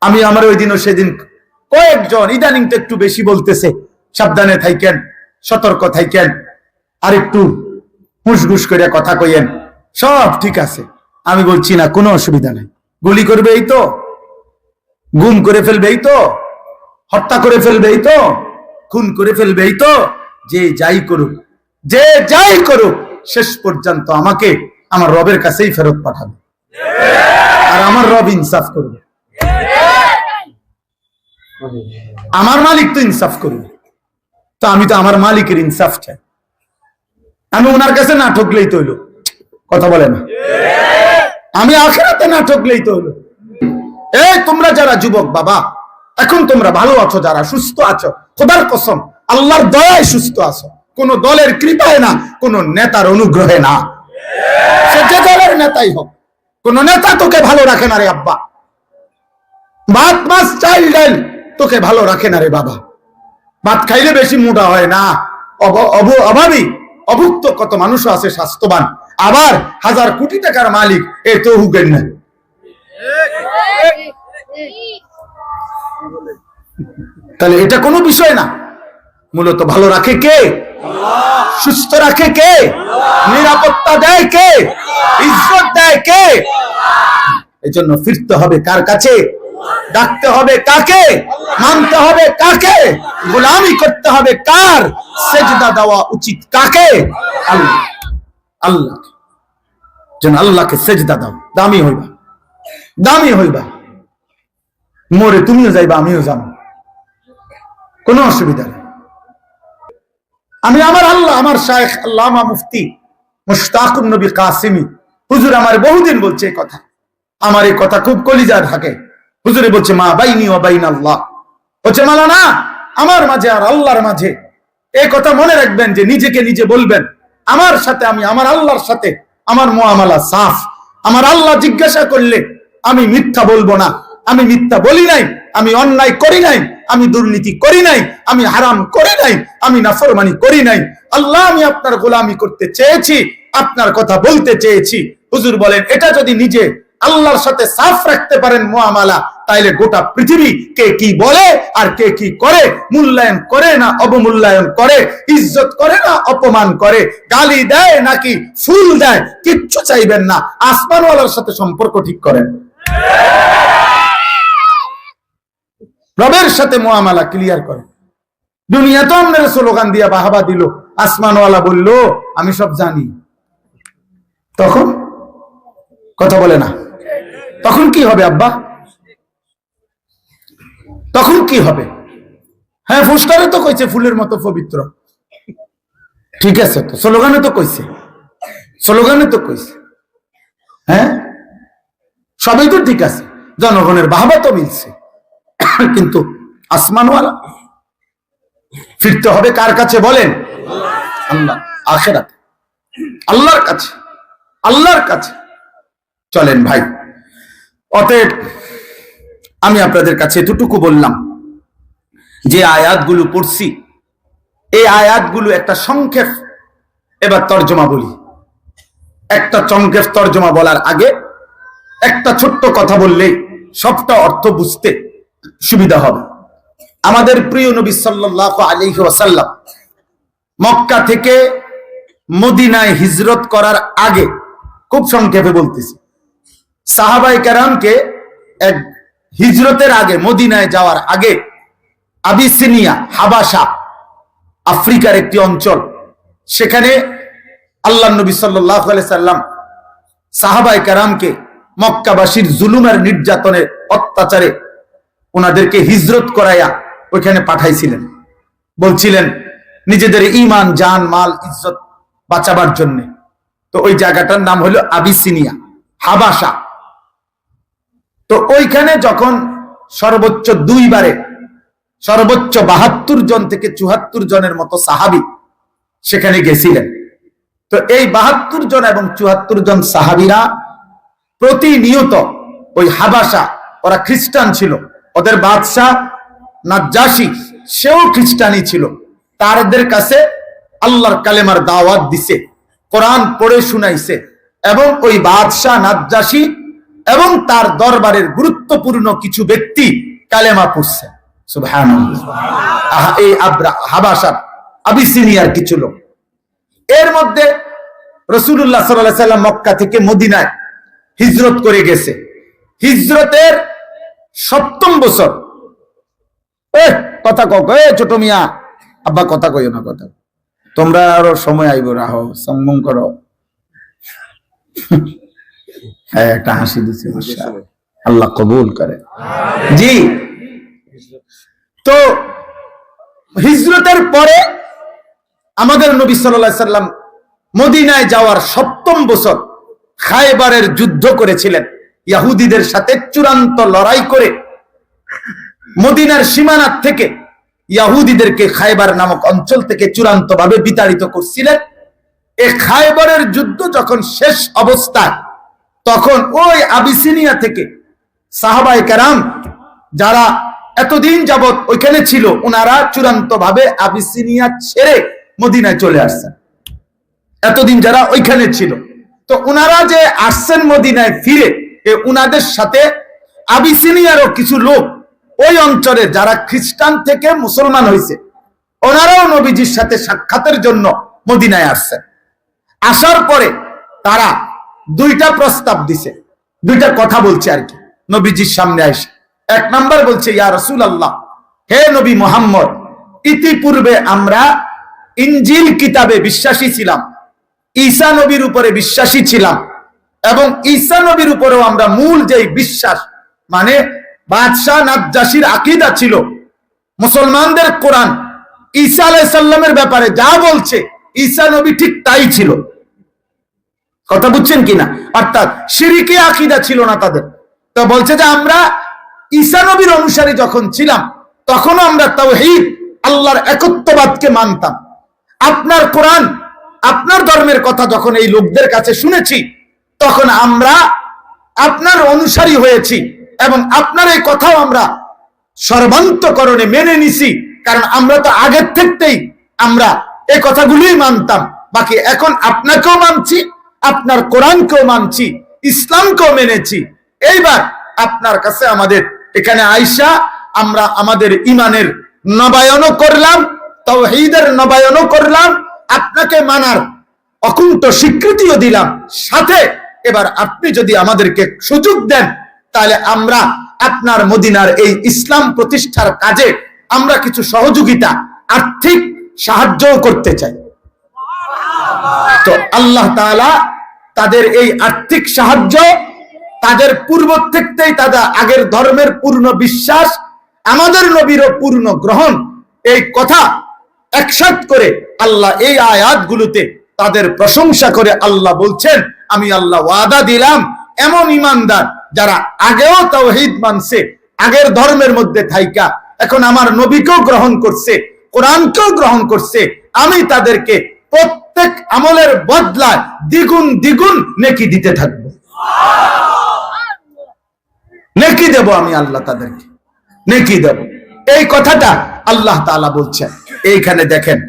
আমি আমার ওই দিনও সেদিন কয়েকজন ইদানিং তো একটু বেশি বলতেছে, সাবধানে থাইকেন, সতর্ক থাইকেন, আর একটু হুঁসঘুস করে কথা কইয়েন, সব ঠিক আছে। আমি বলছি না, কোনো অসুবিধা নাই। গুলি করবে এই তো, গুম করে ফেলবে এই তো, হত্যা করে ফেলবে এই তো, খুন করে ফেলবে এই তো, যে যাই করুক, যে যাই করুক, শেষ পর্যন্ত আমাকে আমার রবের কাছেই ফেরত পাঠাবে, আর আমার রব ইনসাফ করবে, আমার মালিক তো ইনসাফ করবে। তো আমি তো আমার মালিকের ইনসাফ চাই, আমি ওনার কাছে না ঠকলেই তো হইলো, কথা বলে না, আমি আখিরাতে না ঠকলেই তো হইলো। এই তোমরা যারা যুবক বাবা, এখন তোমরা ভালো আছো, যারা সুস্থ আছো, খোদার কসম আল্লাহর দয়ায় সুস্থ আছো, কোন দলের কৃপায় না, কোন নেতার অনুগ্রহে না, সে যে দলের নেতাই হোক, কোন নেতা তোকে ভালো রাখে না রে আব্বা, ভাত মাছ চাল ডাল তোকে ভালো রাখে না রে বাবা। ভাত খাইলে বেশি মোটা হয় না, অভাবী অভুক্ত কত মানুষ আছে স্বাস্থ্যবান, আবার হাজার কোটি টাকার মালিক এ তো হুকেন না। তাহলে এটা কোনো বিষয় না, মূলত ভালো রাখে কে? সুস্থ রাখে কে? নিরাপত্তা দেয় কে? ইজ্জত দেয় কে? এই জন্য ফিরতে হবে কার কাছে? ডাকতে হবে কাকে? মানতে হবে কাকে? গোলামি করতে হবে কার? সেজদা দেওয়া উচিত কাকে? আল্লাহ। আল্লাহ যেন আল্লাহকে সেজদা দাও, দামি হইবা, দামি হইবা, মরে তুমিও যাইবা আমিও যাব, কোনো অসুবিধা নেই। আমি আমার আল্লাহ, আমার শায়েখ আল্লামা মুফতি মুশতাকুন নবী কাসিমি হুজুর আমার বহুদিন বলছে এই কথা, আমার এই কথা খুব কলিজার থাকে। হুজুরে বলছে মা বাইনি ওয়া বাইন আল্লাহ, বলছে মাওলানা আমার মাঝে আর আল্লাহর মাঝে, এই কথা মনে রাখবেন যে নিজেকে নিজে বলবেন আমার সাথে, আমি আমার আল্লাহর সাথে আমার মুআমালা সাফ। আমার আল্লাহ জিজ্ঞাসা করলে আমি মিথ্যা বলবো না, আমি মিথ্যা বলি নাই, আমি অন্যায় করি নাই, আমি দুর্নীতি করি নাই, আমি হারাম করি নাই, আমি নাফরমানি করি নাই। আল্লাহ আমি আপনার গোলামি করতে চেয়েছি, আপনার কথা বলতে চেয়েছি। হুজুর বলেন এটা যদি নিজে আল্লাহর সাথে সাফ রাখতে পারেন মুআমালা, তাইলে গোটা পৃথিবী কে কি বলে আর কে কি করে, মূল্যায়ন করে না অবমূল্যায়ন করে, ইজ্জত করে না অপমান করে, গালি দেয় নাকি ফুল দেয়, কিচ্ছু চাইবেন না, আসমানওয়ালার সাথে সম্পর্ক ঠিক করেন, রবের সাথে মুআমালা ক্লিয়ার করেন। দুনিয়া তো আপনার স্লোগান দিয়া বাহাবা দিল, আসমানওয়ালা বলল আমি সব জানি, তখন কথা বলে না, তখন কি হবে আব্বা? তখন কি হবে? হ্যাঁ পোস্টারে তো কইছে ফুলের মতো পবিত্র, ঠিক আছে, তো স্লোগানে তো কইছে, স্লোগানে তো কইছে, হ্যাঁ সবই তো ঠিক আছে, জনগণের বাহবা তো মিলছে, কিন্তু আসমানওয়ালা ফিরতে হবে কার কাছে বলেন? আল্লাহ, আখিরাতে আল্লাহর কাছে, আল্লাহর কাছে। চলেন ভাই, অতএব আমি আপনাদের কাছে এতটুকু বললাম, যে আয়াতগুলো পড়ছি এই আয়াতগুলো একটা সংক্ষেপ এবার তর্জমা বলি। একটা সংক্ষেপ তর্জমা বলার আগে একটা ছোট্ট কথা বললেই সবটা অর্থ বুঝতে সুবিধা হবে। আমাদের প্রিয় নবী সাল্লাল্লাহু আলাইহি ওয়াসাল্লাম মক্কা থেকে মদিনায় হিজরত করার আগে, খুব সংক্ষেপে বলতেছি, সাহাবায়ে কেরামকে এক হিজরতের আগে, মদিনায় যাওয়ার আগে আবিসিনিয়া, হাবাসা, আফ্রিকার একটি অঞ্চল, সেখানে আল্লাহ নবী সাল্লাল্লাহু আলাইহি সাল্লাম সাহাবায়ে কেরামকে মক্কাবাসীর জুলুমের নির্যাতনের অত্যাচারে ওনাদেরকে হিজরত করাইয়া ওইখানে পাঠাইছিলেন। বলছিলেন নিজেদের ঈমান, জান, মাল, ইজ্জত বাঁচাবার জন্য। তো ওই জায়গাটার নাম হলো আবিসিনিয়া, হাবাসা। তো ওইখানে যখন সর্বোচ্চ দুইবারে সর্বোচ্চ 72 জন থেকে 74 জনের মতো সাহাবী সেখানে গেছিলেন। তো এই 72 জন এবং 74 জন সাহাবীরা প্রতিনিয়ত ওই হাবাসা, ওরা খ্রিস্টান ছিল, ওদের বাদশাহ নাজ্জাশী সেও খ্রিস্টানই ছিল, তাদের কাছে আল্লাহর কালেমার দাওয়াত দিছে, কোরআন পড়ে শুনাইছে, এবং ওই বাদশাহ নাজ্জাশী এবং তার দরবারের গুরুত্বপূর্ণ কিছু ব্যক্তি কালেমা পড়ছে। সুবহানাল্লাহ। এই হাবাসার আবিসিনিয়ার কিছু লোক, এর মধ্যে রাসূলুল্লাহ সাল্লাল্লাহু আলাইহি সাল্লাম মক্কা থেকে মদিনায় হিজরত করে গেছে। হিজরতের ৭ম বছর। কথা কক, ছোট মিয়া, আব্বা কথা কইও না, কথা তোমরা আরো সময় আইব, রাহো সম্মান করো। হ্যাঁ, একটা হাসি দিচ্ছে, আল্লাহ কবুল করে। জি, তো হিজরতের পরে আমাদের নবী সাল্লাল্লাহু আলাইহি সাল্লাম মদিনায় যাওয়ার ৭ম বছর খায়বারের যুদ্ধ করেছিলেন। ইহুদিদের সাথে চূড়ান্ত লড়াই করে মদিনার সীমানা থেকে ইহুদিদেরকে খায়বার নামক অঞ্চল থেকে চূড়ান্ত ভাবে বিতাড়িত করছিলেন। এই খায়বারের যুদ্ধ যখন শেষ অবস্থায়, তখন ওই আবিসিনিয়া থেকে সাহাবায়ে কেরাম যারা এতদিন যাবত ওইখানে ছিল, ওনারা চূড়ান্ত ভাবে আবিসিনিয়া ছেড়ে মদিনায় চলে আসছেন। এতদিন যারা ওইখানে ছিল, তো ওনারা যে আসছেন মদিনায় ফিরে, উনাদের সাথে আবিসিনিয়ারও কিছু লোক ওই অঞ্চলে যারা খ্রিস্টান থেকে মুসলমান হয়েছে, ওনারাও নবীজির সাথে সাক্ষাতের জন্য মদিনায় আসছেন। আসার পরে তারা দুইটা প্রস্তাব দিছে, দুইটা কথা বলছে আর কি নবীজির সামনে আসে। ১ নাম্বার বলছে, ইয়া রাসূলুল্লাহ, হে নবী মুহাম্মদ, ইতিপূর্বে আমরা ইনজিল কিতাবে বিশ্বাসী ছিলাম, ঈসা নবীর উপরে বিশ্বাসী ছিলাম, এবং ঈসা নবীর উপরেও আমরা মূল যেই বিশ্বাস, মানে বাদশাহ নাজ্জাশীর আকীদা ছিল, মুসলমানদের কোরআন ঈসা আলাইহিস সালামের ব্যাপারে যা বলছে ঈসা নবী ঠিক তাই ছিল। কথা বুঝছেন কিনা? অর্থাৎ শিরকি আকীদা ছিল না তাদের। তো বলছে যে আমরা ঈসা নবীর অনুসারী যখন ছিলাম, তখনও আমরা তাওহীদ, আল্লাহর একত্ববাদকে মানতাম। আপনার কোরআন, আপনার ধর্মের কথা যখন এই লোকদের কাছে শুনেছি, তখন আমরা আপনার অনুসারী হয়েছি, এবং আপনার এই কথাও আমরা সর্বান্তকরণে মেনে নিছি, কারণ আমরা তো আগের থেকেই আমরা এই কথাগুলোই মানতাম। বাকি এখন আপনাকেও মানছি, আপনার কোরআনকেও মানছি, ইসলামকেও মেনেছি। এইবার আপনার কাছে আমাদের এখানে আইসা আমরা আমাদের ঈমানের নবায়নও করলাম, তাওহীদের নবায়নও করলাম, আপনাকে মানার অকুণ্ঠ স্বীকৃতিও দিলাম। সাথে এবার আপনি যদি আমাদেরকে সুযোগ দেন, তাহলে আমরা আপনার মদিনার এই ইসলাম প্রতিষ্ঠার কাজে আমরা কিছু সহযোগিতা, আর্থিক সাহায্যও করতে চাই। তো আল্লাহ তাআলা তাদের এই আর্থিক সাহায্য, তাদের পূর্ব থেকেই তাদের আগের ধর্মের পূর্ণ বিশ্বাস, আমাদের নবীরও পূর্ণ গ্রহণ, এই কথা একসাথে করে আল্লাহ এই আয়াতগুলোতে তাদের প্রশংসা করে আল্লাহ বলছেন, আমি আল্লাহ ওয়াদা দিলাম এমন ঈমানদার যারা আগেও তাওহীদ মানছে, আগের ধর্মের মধ্যে থাইকা এখন আমার নবীকেও গ্রহণ করছে, কোরআনকেও গ্রহণ করছে, আমি তাদেরকে প্রত্যেক আমলের বদলায় দ্বিগুণ দ্বিগুণ নেকি দিতে থাকবো। নেকি দেব আমি আল্লাহ, তাদেরকে নেকি দেব। এই কথাটা আল্লাহ তাআলা বলছেন। এইখানে দেখেন